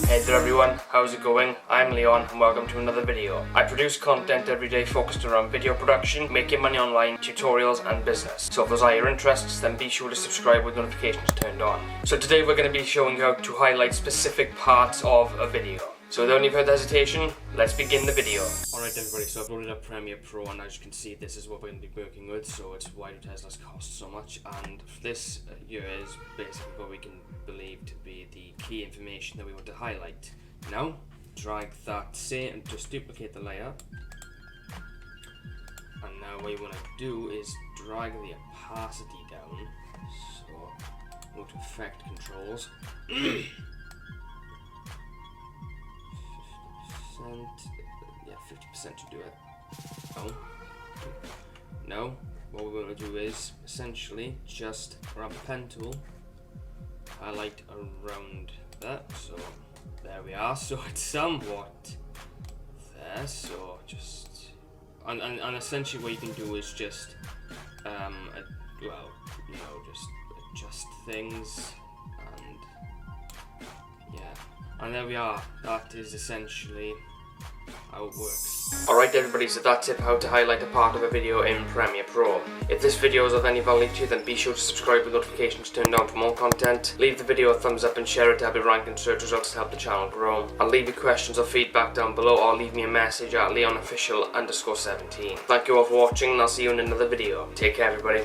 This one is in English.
Hey there everyone, how's it going? I'm Leon and welcome to another video. I produce content every day focused around video production, making money online, tutorials and business. So if those are your interests, then be sure to subscribe with notifications turned on. So today we're going to be showing you how to highlight specific parts of a video. So without any further hesitation, let's begin the video. Alright everybody, so I've loaded up Premiere Pro and as you can see this is what we're going to be working with, so it's why do Teslas cost so much, and this here is basically what we can believe to be the key information that we want to highlight. Now, drag that say and just duplicate the layer, and now what you want to do is drag the opacity down, so go to effect controls. 50% to do it. Now, what we're going to do is essentially just grab a pen tool, highlight around that, so there we are, so it's somewhat there, so just, and essentially what you can do is just, just adjust things, and yeah, and there we are, that is essentially how it works. Alright everybody, so that's it, how to highlight a part of a video in Premiere Pro. If this video is of any value to you, then be sure to subscribe with notifications turned on for more content. Leave the video a thumbs up and share it to help it rank in search results to help the channel grow. I'll leave your questions or feedback down below, or leave me a message at leonofficial_17. Thank you all for watching and I'll see you in another video. Take care everybody.